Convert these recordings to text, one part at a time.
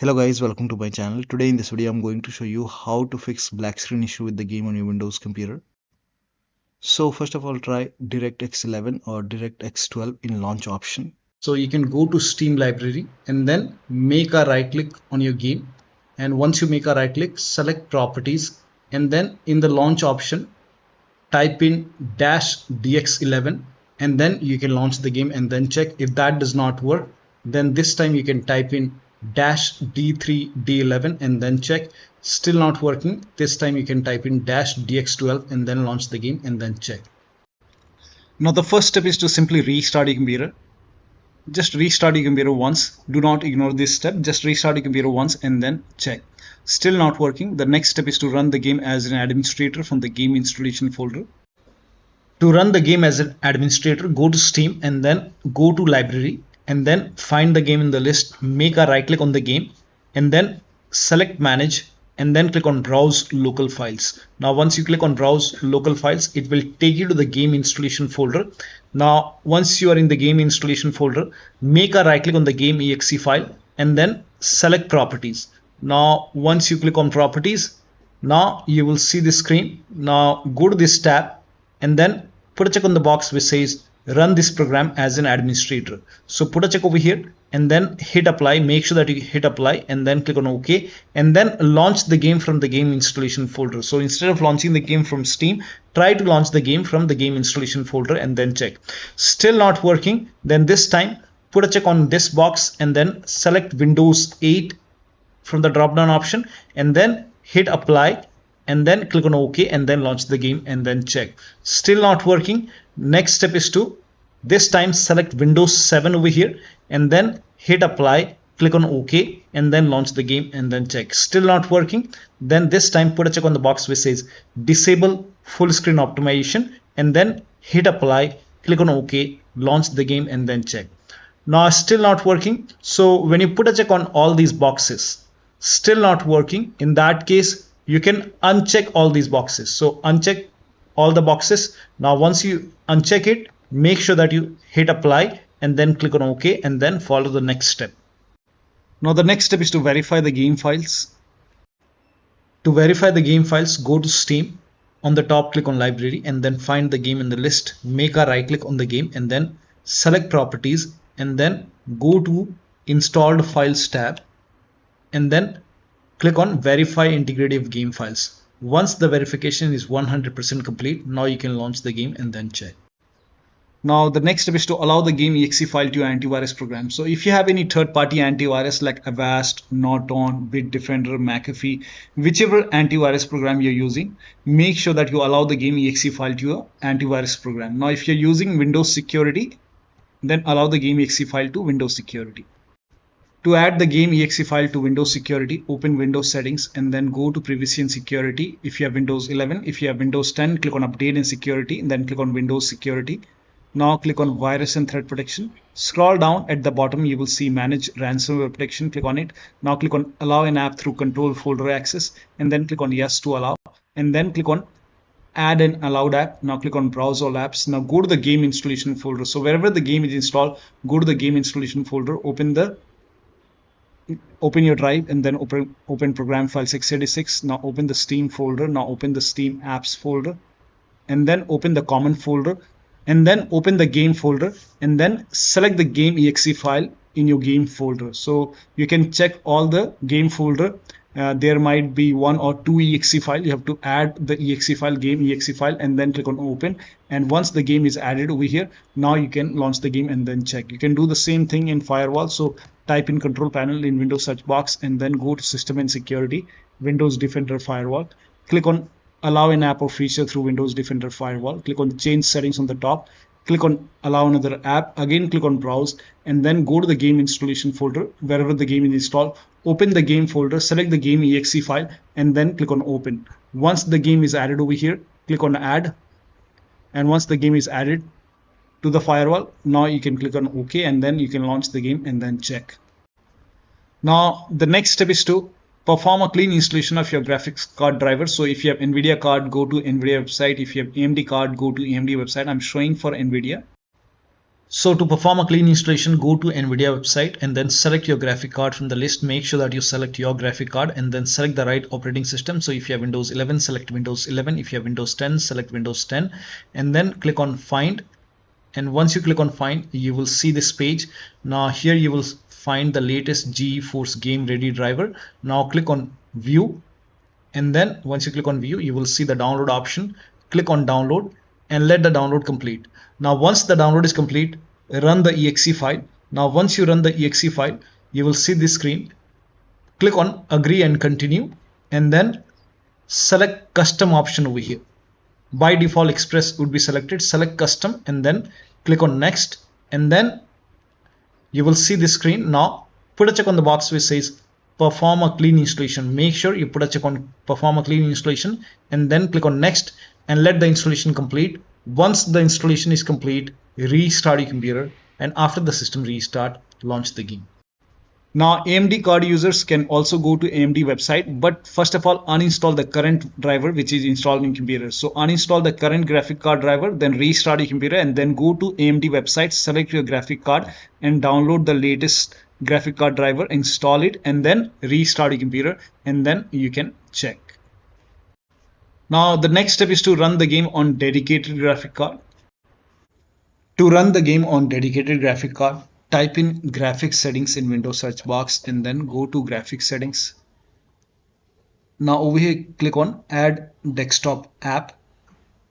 Hello guys, welcome to my channel. Today in this video I'm going to show you how to fix black screen issue with the game on your Windows computer. So first of all, try DirectX 11 or DirectX 12 in launch option. So you can go to Steam library and then make a right click on your game, and once you make a right click, select properties, and then in the launch option type in -dx11, and then you can launch the game and then check. If that does not work, then this time you can type in -d3d11 and then check. Still not working. This time you can type in -dx12 and then launch the game and then check. Now the first step is to simply restart your computer. Just restart your computer once. Do not ignore this step. Just restart your computer once and then check. Still not working. The next step is to run the game as an administrator from the game installation folder. To run the game as an administrator, go to Steam and then go to library and then find the game in the list. Make a right click on the game and then select manage and then click on browse local files. Now once you click on browse local files, it will take you to the game installation folder. Now once you are in the game installation folder, make a right click on the game exe file and then select properties. Now once you click on properties, now you will see the screen. Now go to this tab and then put a check on the box which says run this program as an administrator. So put a check over here and then hit apply. Make sure that you hit apply and then click on OK and then launch the game from the game installation folder. So instead of launching the game from Steam, try to launch the game from the game installation folder and then check. Still not working. Then this time put a check on this box and then select Windows 8 from the drop down option and then hit apply and then click on OK and then launch the game and then check. Still not working. Next step is to this time select Windows 7 over here and then hit apply, click on OK and then launch the game and then check. Still not working. Then this time put a check on the box which says disable full screen optimization and then hit apply, click on OK, launch the game and then check. Now still not working. So when you put a check on all these boxes, still not working, in that case you can uncheck all these boxes. So uncheck all the boxes. Now once you uncheck it, make sure that you hit apply and then click on OK and then follow the next step. Now the next step is to verify the game files. To verify the game files, go to Steam. On the top, click on library and then find the game in the list. Make a right click on the game and then select properties and then go to installed files tab and then click on verify integrity of game files. Once the verification is 100% complete, now you can launch the game and then check. Now the next step is to allow the game exe file to your antivirus program. So if you have any third-party antivirus like Avast, Norton, Bitdefender, McAfee, whichever antivirus program you're using, make sure that you allow the game exe file to your antivirus program. Now if you're using Windows Security, then allow the game exe file to Windows Security. To add the game exe file to Windows Security, open Windows Settings and then go to Privacy and Security. If you have Windows 11, if you have Windows 10, click on Update and Security and then click on Windows Security. Now click on Virus and Threat Protection. Scroll down at the bottom, you will see Manage Ransomware Protection. Click on it. Now click on Allow an app through Control Folder Access and then click on Yes to allow and then click on Add an allowed app. Now click on Browse all apps. Now go to the game installation folder. So wherever the game is installed, go to the game installation folder, open your drive and then open program file 686. Now open the Steam folder. Now open the Steam apps folder and then open the common folder and then open the game folder and then select the game exe file in your game folder. So you can check all the game folder. There might be 1 or 2 exe file. You have to add the exe file, game exe file, and then click on open. And once the game is added over here, now you can launch the game and then check. You can do the same thing in firewall. So type in control panel in Windows search box and then go to system and security, Windows Defender Firewall. Click on allow an app or feature through Windows Defender Firewall. Click on change settings on the top. Click on allow another app. Again click on browse and then go to the game installation folder wherever the game is installed. Open the game folder, select the game exe file and then click on open. Once the game is added over here, click on add, and once the game is added to the firewall, now you can click on OK and then you can launch the game and then check. Now the next step is to perform a clean installation of your graphics card driver. So if you have NVIDIA card, go to NVIDIA website. If you have AMD card, go to AMD website. I'm showing for NVIDIA. So to perform a clean installation, go to NVIDIA website and then select your graphic card from the list. Make sure that you select your graphic card and then select the right operating system. So if you have Windows 11, select Windows 11. If you have Windows 10, select Windows 10 and then click on Find. And once you click on Find, you will see this page. Now here you will find the latest GeForce Game Ready driver. Now click on View, and then once you click on View, you will see the download option. Click on Download and let the download complete. Now once the download is complete, run the exe file. Now once you run the exe file, you will see this screen. Click on Agree and Continue and then select Custom option over here. By default Express would be selected. Select Custom and then click on Next, and then you will see this screen. Now put a check on the box which says perform a clean installation. Make sure you put a check on perform a clean installation and then click on Next and let the installation complete. Once the installation is complete, restart your computer, and after the system restart, launch the game. Now AMD card users can also go to AMD website, but first of all uninstall the current driver which is installed in computer. So uninstall the current graphic card driver, then restart your computer and then go to AMD website, select your graphic card and download the latest graphic card driver, install it and then restart your computer, and then you can check. Now the next step is to run the game on dedicated graphic card. To run the game on dedicated graphic card, type in graphics settings in Windows search box and then go to graphics settings. Now over here click on add desktop app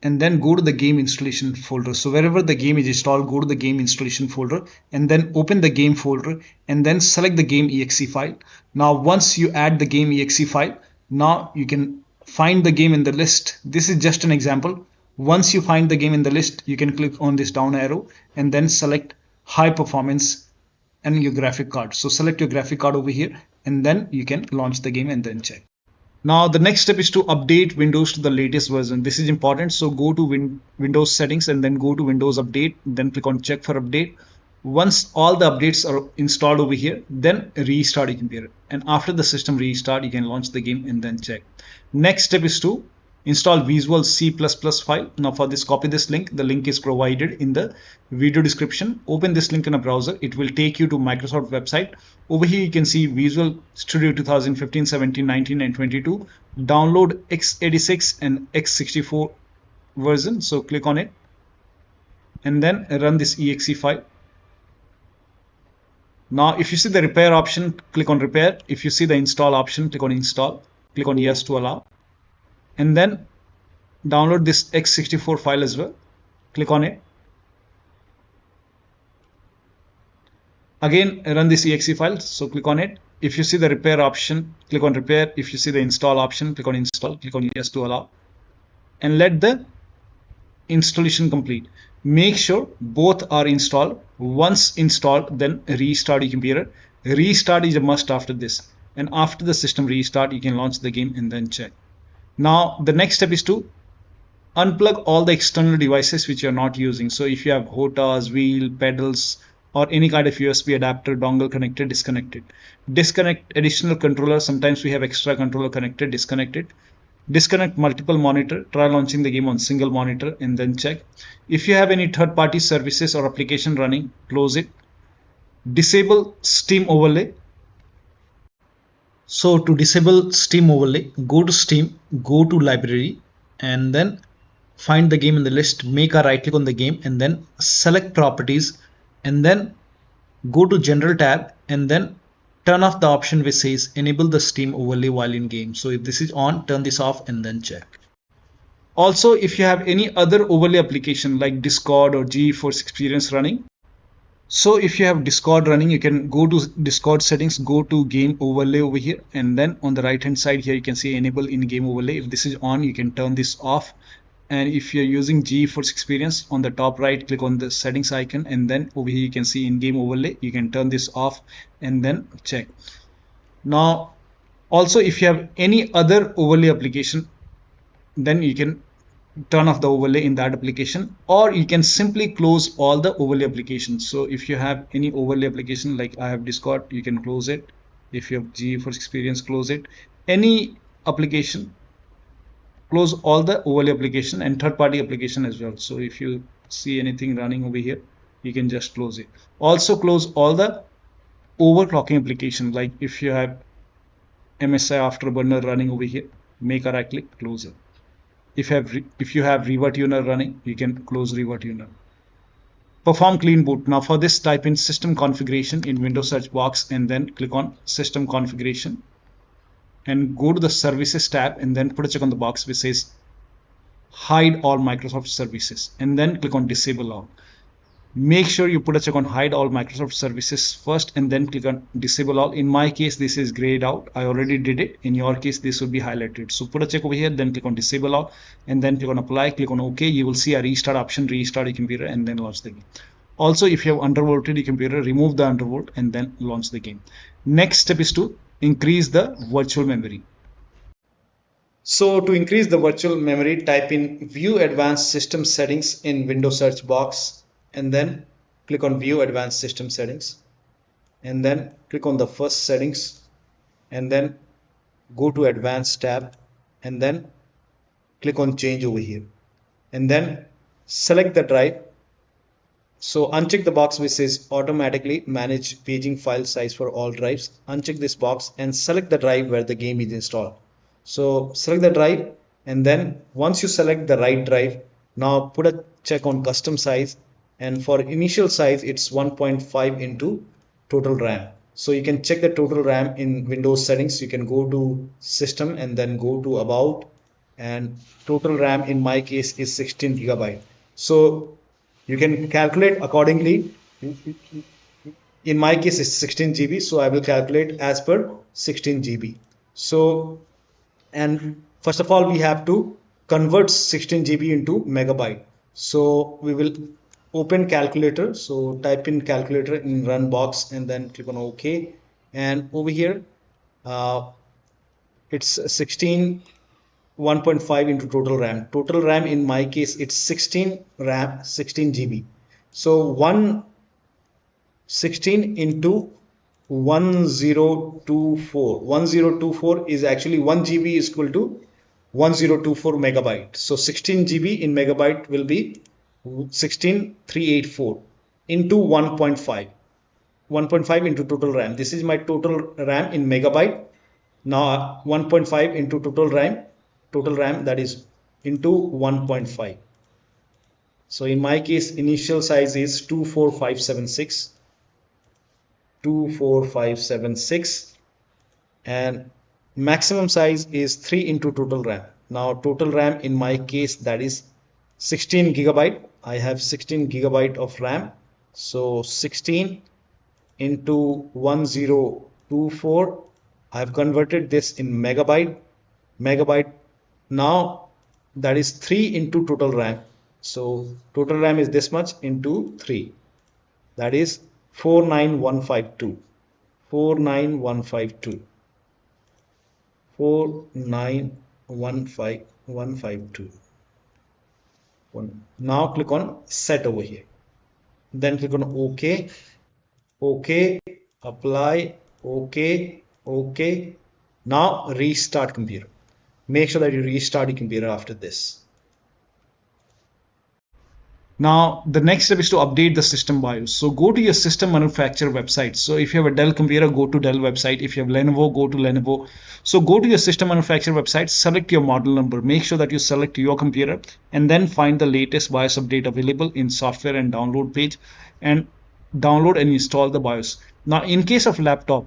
and then go to the game installation folder. So wherever the game is installed, go to the game installation folder and then open the game folder and then select the game exe file. Now once you add the game exe file, now you can find the game in the list. This is just an example. Once you find the game in the list, you can click on this down arrow and then select high performance and your graphic card. So select your graphic card over here and then you can launch the game and then check. Now the next step is to update Windows to the latest version. This is important. So go to Windows settings and then go to Windows update, then click on check for update. Once all the updates are installed over here, then restart your computer, and after the system restart you can launch the game and then check. Next step is to install Visual C++ file. Now for this, copy this link. The link is provided in the video description. Open this link in a browser. It will take you to Microsoft website. Over here you can see Visual Studio 2015, 17, 19 and 22. Download x86 and x64 version. So click on it and then run this exe file. Now if you see the repair option, click on repair. If you see the install option, click on install. Click on yes to allow. And then download this x64 file as well. Click on it. Again run this exe file, so click on it. If you see the repair option, click on repair. If you see the install option, click on install. Click on yes to allow and let the installation complete. Make sure both are installed. Once installed, then restart your computer. Restart is a must after this, and after the system restart you can launch the game and then check. Now the next step is to unplug all the external devices which you are not using. So if you have HOTAs, wheel, pedals or any kind of USB adapter, dongle connected, disconnect it. Disconnect additional controller. Sometimes we have extra controller connected, disconnect it. Disconnect multiple monitor. Try launching the game on single monitor and then check. If you have any third-party services or application running, close it. Disable Steam overlay. So to disable Steam overlay, go to Steam, go to library and then find the game in the list. Make a right click on the game and then select properties and then go to general tab and then turn off the option which says enable the Steam overlay while in game. So if this is on, turn this off and then check. Also, if you have any other overlay application like Discord or GeForce Experience running, so if you have Discord running, you can go to Discord settings, go to game overlay over here, and then on the right hand side here you can see enable in game overlay. If this is on, you can turn this off. And if you're using GeForce Experience, on the top right click on the settings icon and then over here you can see in game overlay. You can turn this off and then check. Now also if you have any other overlay application, then you can turn off the overlay in that application, or you can simply close all the overlay applications. So if you have any overlay application like I have Discord, you can close it. If you have GeForce Experience, close it. Any application, close all the overlay application and third-party application as well. So if you see anything running over here, you can just close it. Also close all the overclocking application, like if you have MSI Afterburner running over here, make a right click, close it. If you have ReverTuner running, you can close ReverTuner. Perform clean boot. Now for this, type in system configuration in Windows search box and then click on system configuration and go to the services tab and then put a check on the box which says hide all Microsoft services and then click on disable all. Make sure you put a check on hide all Microsoft services first and then click on disable all. In my case, this is grayed out. I already did it. In your case, this will be highlighted. So put a check over here, then click on disable all and then click on apply, click on OK. You will see a restart option, restart your computer and then launch the game. Also, if you have undervolted your computer, remove the undervolt and then launch the game. Next step is to increase the virtual memory. So to increase the virtual memory, type in view advanced system settings in Windows search box and then click on view advanced system settings and then click on the first settings and then go to advanced tab and then click on change over here and then select the drive. So uncheck the box which says automatically manage paging file size for all drives. Uncheck this box and select the drive where the game is installed. So select the drive and then once you select the right drive, now put a check on custom size. And for initial size, it's 1.5 into total RAM. So you can check the total RAM in Windows settings. You can go to system and then go to about, and total RAM in my case is 16 GB. So you can calculate accordingly. In my case, it's 16 GB. So I will calculate as per 16 GB. So, and first of all, we have to convert 16 GB into megabyte. So we will open calculator. So type in calculator in run box and then click on OK. And over here, it's 16 1.5 into total RAM. Total RAM in my case, it's 16 RAM, 16 GB. So 16 into 1024. 1024 is actually 1 GB is equal to 1024 megabyte. So 16 GB in megabyte will be 16384 into 1.5. 1.5 into total RAM. This is my total RAM in megabyte. Now 1.5 into total RAM that is into 1.5. So in my case, initial size is 24576 and maximum size is 3 into total RAM. Now total RAM in my case, that is 16 GB. I have 16 GB of RAM. So 16 into 1024. I have converted this in megabyte. Now that is 3 into total RAM. So total RAM is this much into 3. That is 49152. 49152. 49152. Now click on set over here. Then click on OK. OK. Apply. OK. OK. Now restart computer. Make sure that you restart your computer after this. Now the next step is to update the system BIOS. So go to your system manufacturer website. So if you have a Dell computer, go to Dell website. If you have Lenovo, go to Lenovo. So go to your system manufacturer website, select your model number, make sure that you select your computer and then find the latest BIOS update available in software and download page and download and install the BIOS. Now in case of laptop,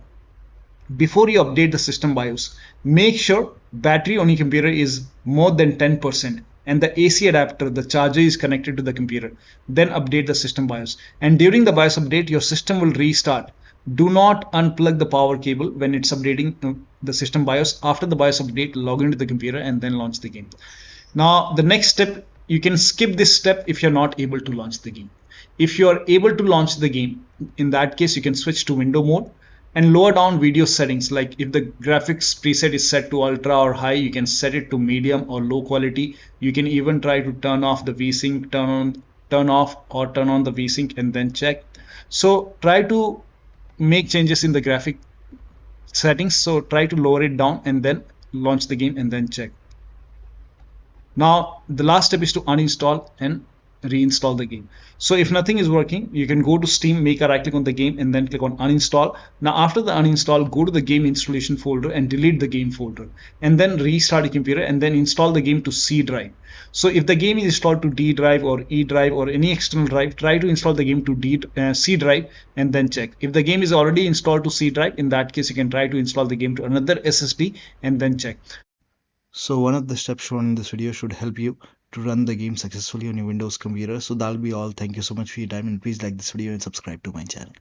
before you update the system BIOS, make sure battery on your computer is more than 10% and the AC adapter, the charger, is connected to the computer. Then update the system BIOS. And during the BIOS update, your system will restart. Do not unplug the power cable when it's updating the system BIOS. After the BIOS update, log into the computer and then launch the game. Now the next step, you can skip this step if you're not able to launch the game. If you are able to launch the game, in that case, you can switch to window mode and lower down video settings. Like if the graphics preset is set to ultra or high, you can set it to medium or low quality. You can even try to turn off the VSync, turn off or turn on the VSync and then check. So try to make changes in the graphic settings. So try to lower it down and then launch the game and then check. Now the last step is to uninstall and reinstall the game. So if nothing is working, you can go to Steam, make a right click on the game, and then click on uninstall. Now after the uninstall, go to the game installation folder and delete the game folder, and then restart your computer and then install the game to C drive. So if the game is installed to D drive or E drive or any external drive, try to install the game to C drive and then check. If the game is already installed to C drive, in that case you can try to install the game to another SSD and then check. So one of the steps shown in this video should help you to run the game successfully on your Windows computer. So that'll be all. Thank you so much for your time, and please like this video and subscribe to my channel.